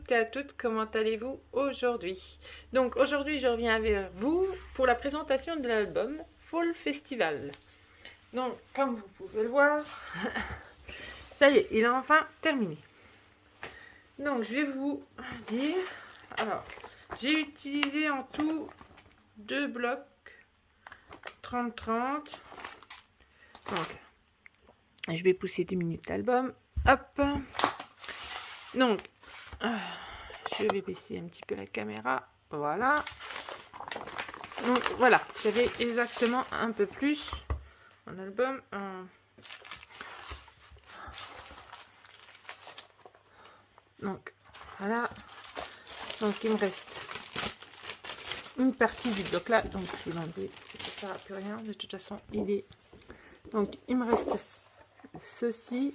toutes et à toutes, comment allez-vous aujourd'hui? Donc aujourd'hui je reviens vers vous pour la présentation de l'album Fall Festival. Donc comme vous pouvez le voir, ça y est, il est enfin terminé. Donc je vais vous dire, alors j'ai utilisé en tout 2 blocs 30-30. Donc je vais pousser 2 minutes l'album. Hop. Donc je vais baisser un petit peu la caméra. Voilà. Donc voilà, j'avais exactement un peu plus en album. Donc voilà. Donc il me reste une partie du bloc là. Donc je vais l'enlever, ça ne sert à plus rien. De toute façon, il est. Donc il me reste ceci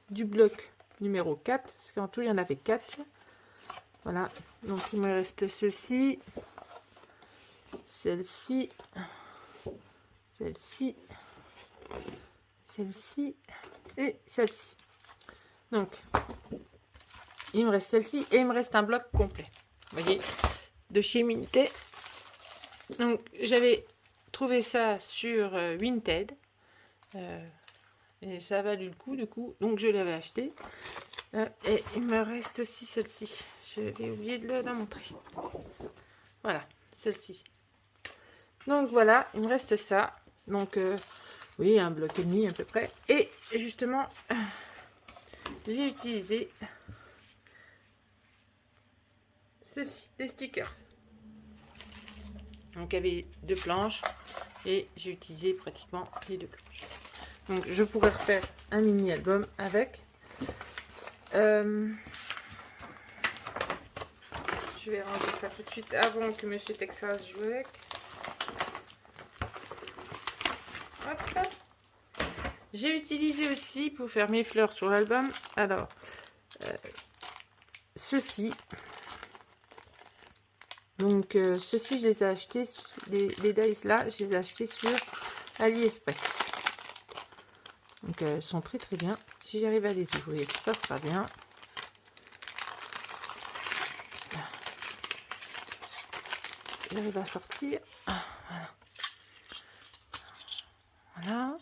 du bloc numéro 4. Parce qu'en tout, il y en avait 4. Voilà. Donc il me reste ceci. Celle-ci, celle-ci, celle-ci et celle-ci. Donc, il me reste celle-ci et il me reste un bloc complet. Vous voyez, de chez Minté. Donc, j'avais trouvé ça sur Vinted. Et ça a valu le coup, du coup. Donc, je l'avais acheté. Et il me reste aussi celle-ci. Je vais oublier de la montrer. Voilà, celle-ci. Donc voilà, il me reste ça. Donc oui, un bloc et demi à peu près. Et justement, j'ai utilisé ceci, des stickers. Donc il y avait 2 planches et j'ai utilisé pratiquement les 2 planches. Donc je pourrais refaire un mini album avec. Je vais ranger ça tout de suite avant que Monsieur Texas joue avec. J'ai utilisé aussi pour faire mes fleurs sur l'album. Alors, ceci. Donc, ceci, je les ai achetés, les dies là, je les ai achetés sur AliExpress. Donc, elles sont très très bien. Si j'arrive à les ouvrir, ça sera bien. J'arrive à sortir. Voilà. Voilà.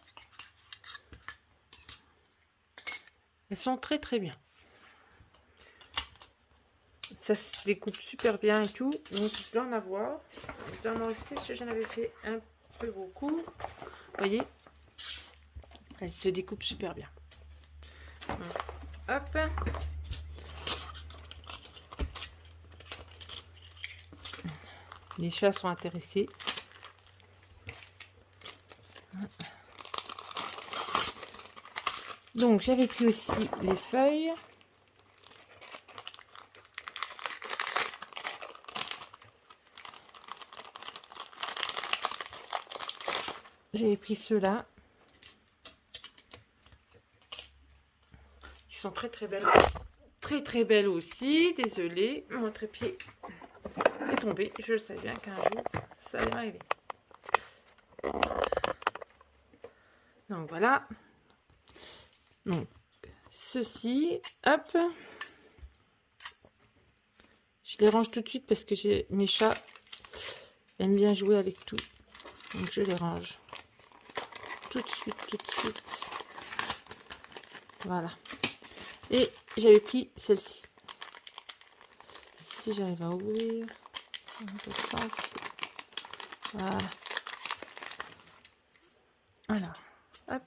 Elles sont très très bien. Ça se découpe super bien et tout. Donc je dois en avoir. Je dois en rester parce que j'en avais fait un peu beaucoup. Vous voyez, elle se découpe super bien. Donc, hop. Les chats sont intéressés. Donc j'avais pris aussi les feuilles. J'avais pris ceux-là. Ils sont très très belles. Très très belles aussi. Désolée, mon trépied est tombé. Je le savais bien qu'un jour ça allait m'arriver. Donc voilà. Donc ceci, hop. Je les range tout de suite parce que mes chats aiment bien jouer avec tout. Donc je les range tout de suite, tout de suite. Voilà. Et j'avais pris celle-ci. Si j'arrive à ouvrir, dans l'autre sens. Voilà. Alors, hop.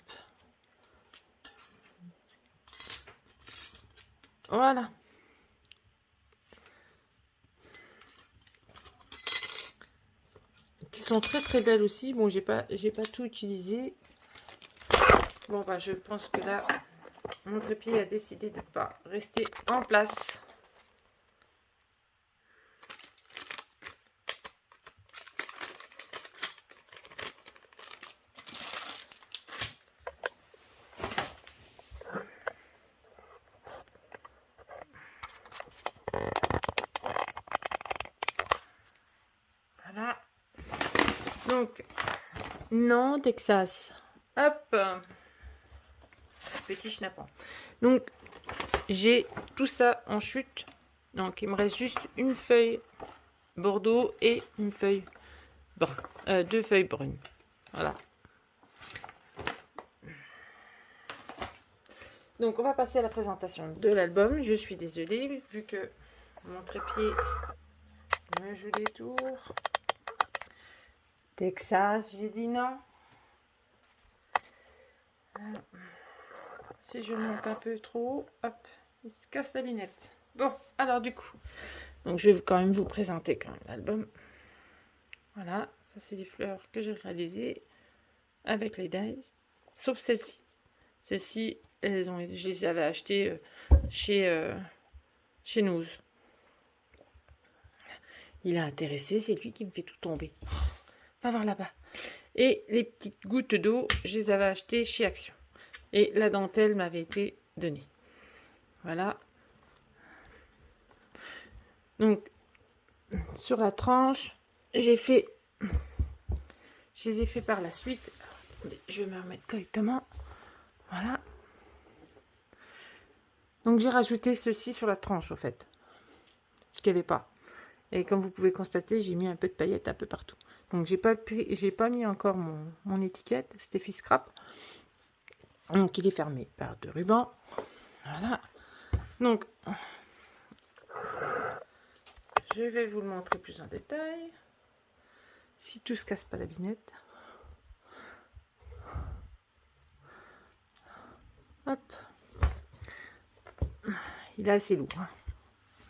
Voilà. Qui sont très très belles aussi. Bon, j'ai pas tout utilisé. Bon bah je pense que là mon trépied a décidé de ne pas rester en place. Voilà. Donc, non, Texas. Hop. Petit schnappant. Donc, j'ai tout ça en chute. Donc, il me reste juste une feuille bordeaux et une feuille brun, deux feuilles brunes. Voilà. Donc, on va passer à la présentation de l'album. Je suis désolée, vu que mon trépied me joue des tours. Texas, j'ai dit non. Si je monte un peu trop haut, hop, il se casse la binette. Bon, alors du coup, donc je vais quand même vous présenter quand même l'album. Voilà, ça c'est les fleurs que j'ai réalisées avec les dies, sauf celle-ci. Celle-ci, je les avais achetées chez Noz. Il a intéressé, c'est lui qui me fait tout tomber. Va voir là-bas. Et les petites gouttes d'eau, je les avais achetées chez Action. Et la dentelle m'avait été donnée. Voilà. Donc, sur la tranche, je les ai fait par la suite. Je vais me remettre correctement. Voilà. Donc, j'ai rajouté ceci sur la tranche, au fait. Ce qu'il n'y avait pas. Et comme vous pouvez constater, j'ai mis un peu de paillettes un peu partout. Donc, j'ai pas mis encore mon étiquette. Steffi Scrap. Donc, il est fermé par 2 rubans. Voilà. Donc, je vais vous le montrer plus en détail. Si tout se casse pas la binette. Hop. Il est assez lourd. Hein.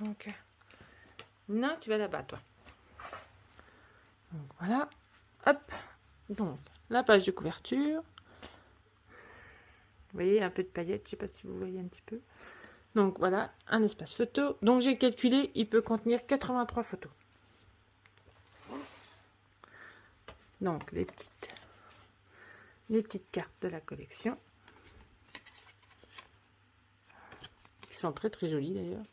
Donc, non, tu vas là-bas, toi. Donc, voilà. Hop. Donc, la page de couverture. Vous voyez, un peu de paillettes. Je sais pas si vous voyez un petit peu. Donc, voilà, un espace photo. Donc, j'ai calculé, il peut contenir 83 photos. Donc, les petites cartes de la collection. Qui sont très très jolies d'ailleurs.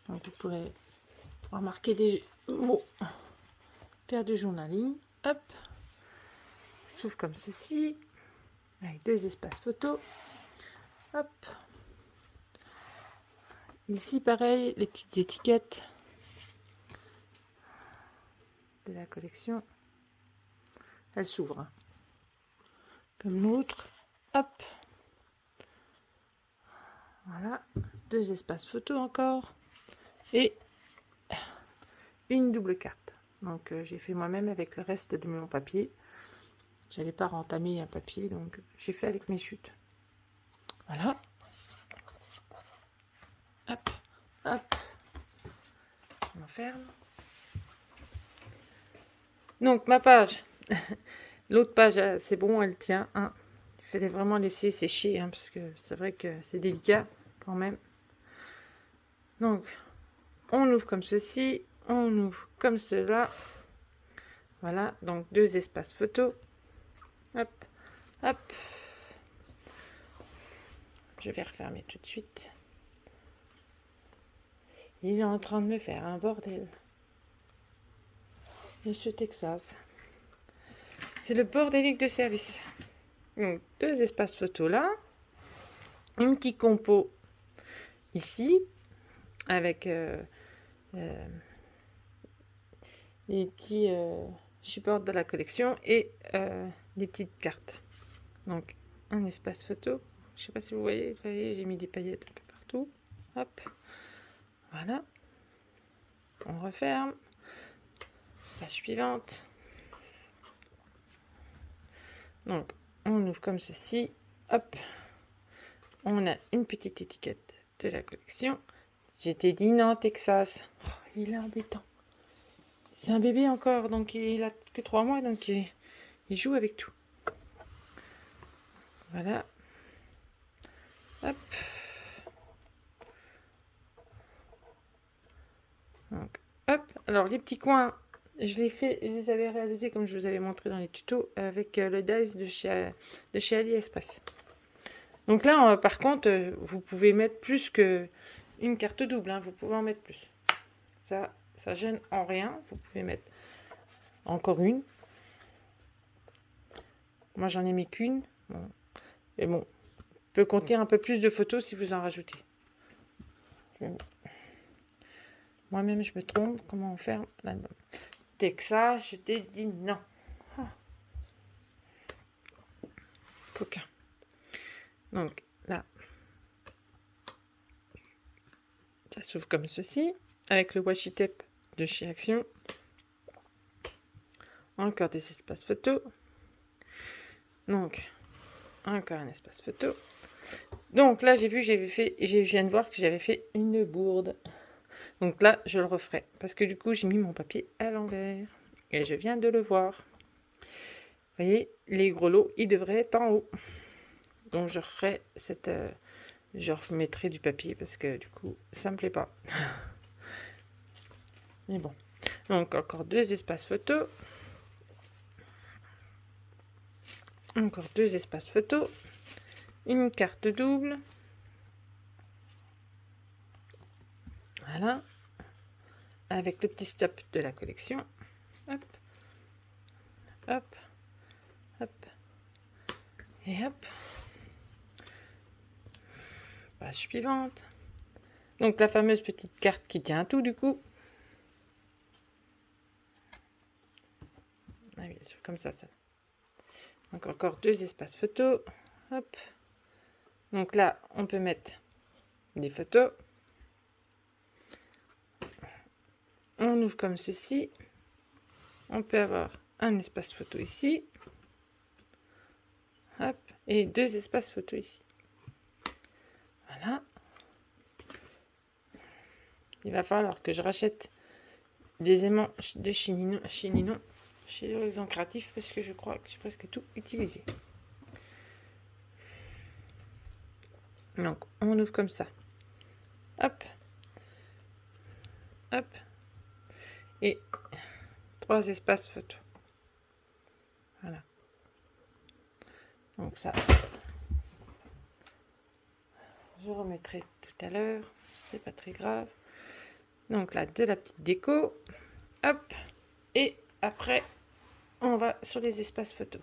Donc, vous pourrez remarquer des paires de journaling. Hop. S'ouvre comme ceci. Avec 2 espaces photos. Hop. Ici, pareil, les petites étiquettes de la collection. Elle s'ouvre. Comme l'autre. Hop. Voilà. 2 espaces photos encore. Et une double carte. Donc, j'ai fait moi-même avec le reste de mon papier. J'allais pas rentamer un papier, donc j'ai fait avec mes chutes. Voilà. Hop, hop. On ferme. Donc, ma page. L'autre page, c'est bon, elle tient. Hein. Il fallait vraiment laisser sécher, hein, parce que c'est vrai que c'est délicat quand même. Donc, on ouvre comme ceci. On ouvre comme cela. Voilà, donc 2 espaces photos. Hop, hop. Je vais refermer tout de suite. Il est en train de me faire un bordel. Monsieur Texas. C'est le bordélique de service. Donc, 2 espaces photos là. Un petit compo ici. Avec les petits supports de la collection. Et des petites cartes. Donc, un espace photo. Je sais pas si vous voyez. J'ai mis des paillettes un peu partout. Hop. Voilà. On referme. Page suivante. Donc, on ouvre comme ceci. Hop. On a une petite étiquette de la collection. J'étais dit non, Texas. Oh, il est embêtant. C'est un bébé encore, donc il a que 3 mois, donc il joue avec tout. Voilà. Hop. Donc, hop. Alors, les petits coins, je les avais réalisés comme je vous avais montré dans les tutos avec le dies de chez AliExpress. Donc là, par contre, vous pouvez mettre plus que une carte double. Hein, vous pouvez en mettre plus. Ça gêne en rien. Vous pouvez mettre encore une. Moi, j'en ai mis qu'une. Bon. Et bon, peut contenir un peu plus de photos si vous en rajoutez. Moi-même, je me trompe. Comment on ferme l'album? Texas, je t'ai dit non. Oh. Coquin. Donc là, ça s'ouvre comme ceci, avec le washi tape de chez Action. Encore des espaces photo. Donc, encore un espace photo. Donc là, j'ai vu, je viens de voir que j'avais fait une bourde. Donc là, je le referai. Parce que du coup, j'ai mis mon papier à l'envers. Et je viens de le voir. Vous voyez, les gros lots, ils devraient être en haut. Donc je referai cette... je remettrai du papier parce que du coup, ça me plaît pas. Mais bon. Donc encore 2 espaces photo. Encore 2 espaces photo. Une carte double. Voilà. Avec le petit stop de la collection. Hop. Hop. Hop. Et hop. Page suivante. Donc la fameuse petite carte qui tient à tout du coup. Ah oui, c'est comme ça. Donc encore 2 espaces photos. Hop. Donc là, on peut mettre des photos. On ouvre comme ceci. On peut avoir un espace photo ici. Hop. Et 2 espaces photo ici. Voilà. Il va falloir que je rachète des aimants de chez Ninon, chez Horizon Créatif, parce que je crois que j'ai presque tout utilisé. Donc, on ouvre comme ça. Hop. Hop. Et 3 espaces photo. Voilà. Donc ça, je remettrai tout à l'heure. C'est pas très grave. Donc là, de la petite déco. Hop. Et après, on va sur les espaces photo.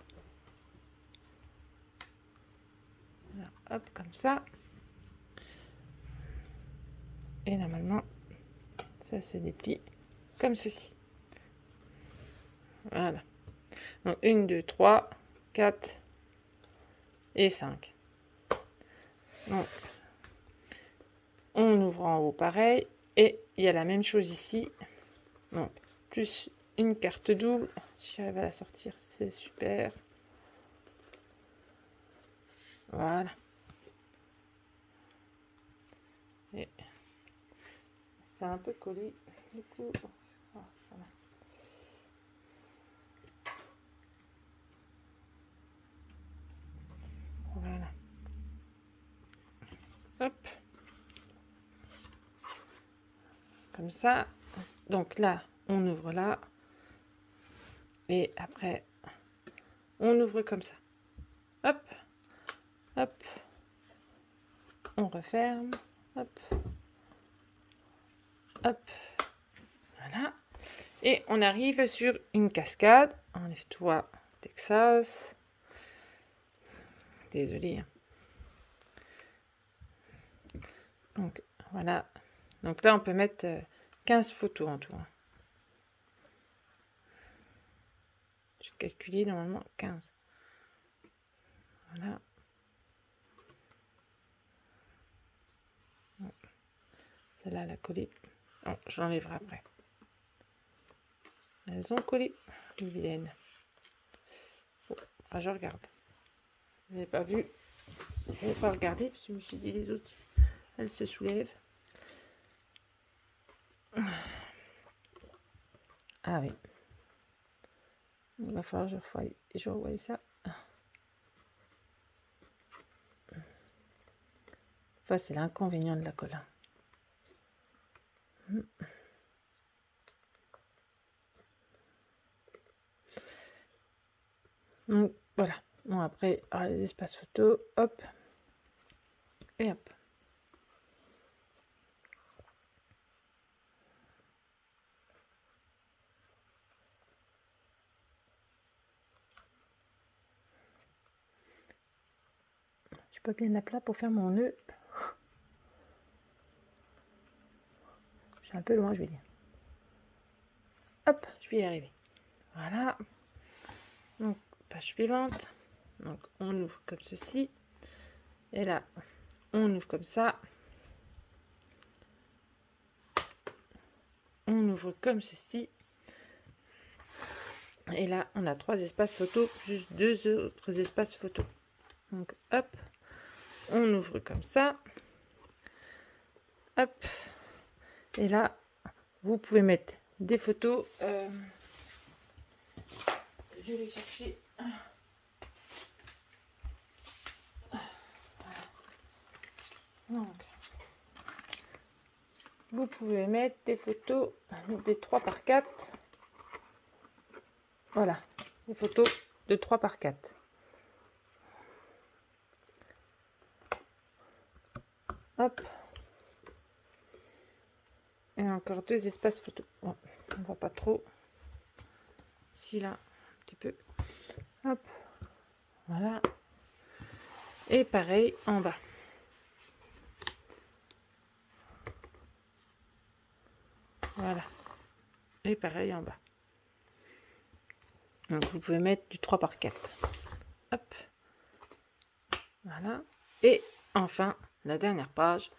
Voilà, hop, comme ça. Et normalement, ça se déplie comme ceci. Voilà. Donc 1, 2, 3, 4 et 5. Donc, on ouvre en haut pareil. Et il y a la même chose ici. Donc, plus une carte double. Si j'arrive à la sortir, c'est super. Voilà. Et c'est un peu collé. Du coup, voilà. Voilà. Hop. Comme ça. Donc là, on ouvre là. Et après, on ouvre comme ça. Hop. Hop. On referme. Hop. Hop. Voilà. Et on arrive sur une cascade. Enlève-toi, Texas. Désolée. Donc, voilà. Donc là, on peut mettre 15 photos en tout. J'ai calculé normalement 15. Voilà. Celle-là, elle a collé. Bon, je l'enlèverai après. Elles ont collé, les vilaines. Bon, je regarde. Vous n'avez pas vu. Je n'avais pas regardé parce que je me suis dit les autres, elles se soulèvent. Ah oui. Il va falloir que je revoie ça. Enfin, c'est l'inconvénient de la colle. Donc voilà. Bon, après, les espaces photos, hop. Et hop. Je suis pas bien à plat pour faire mon nœud. J'ai un peu loin, je vais dire. Hop, je vais y arriver. Voilà. Donc, page suivante. Donc, on ouvre comme ceci. Et là, on ouvre comme ça. On ouvre comme ceci. Et là, on a 3 espaces photo, plus 2 autres espaces photo. Donc, hop, on ouvre comme ça. Hop. Et là, vous pouvez mettre des photos. Je vais chercher. Donc, vous pouvez mettre des photos des 3x4. Voilà, des photos de 3x4. Hop. Et encore 2 espaces photos. Bon, on voit pas trop. Ici, là, un petit peu. Hop. Voilà. Et pareil en bas. Voilà. Et pareil en bas. Donc vous pouvez mettre du 3x4. Hop. Voilà. Et enfin, la dernière page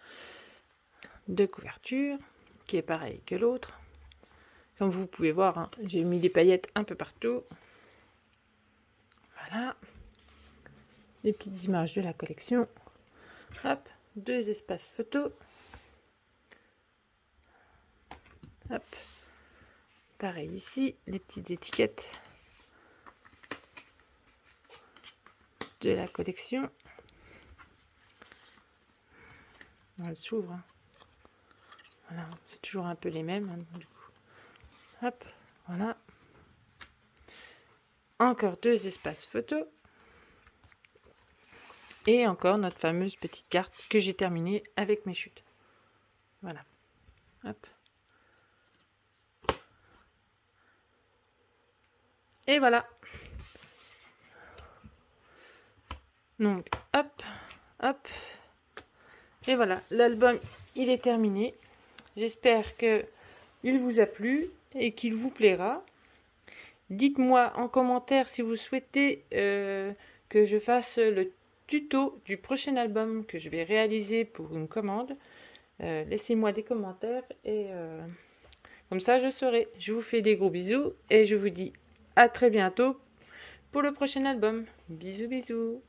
de couverture, qui est pareil que l'autre. Comme vous pouvez voir, hein, j'ai mis des paillettes un peu partout. Voilà. Les petites images de la collection. Hop. 2 espaces photos. Hop. Pareil ici, les petites étiquettes de la collection. Elle s'ouvre. Hein. Voilà, c'est toujours un peu les mêmes. Hein, du coup. Hop, voilà. Encore 2 espaces photos. Et encore notre fameuse petite carte que j'ai terminée avec mes chutes. Voilà. Hop. Et voilà. Donc, hop, hop. Et voilà, l'album, il est terminé. J'espère que il vous a plu et qu'il vous plaira. Dites-moi en commentaire si vous souhaitez que je fasse le tuto du prochain album que je vais réaliser pour une commande. Laissez-moi des commentaires et comme ça je saurai. Je vous fais des gros bisous et je vous dis à très bientôt pour le prochain album. Bisous bisous.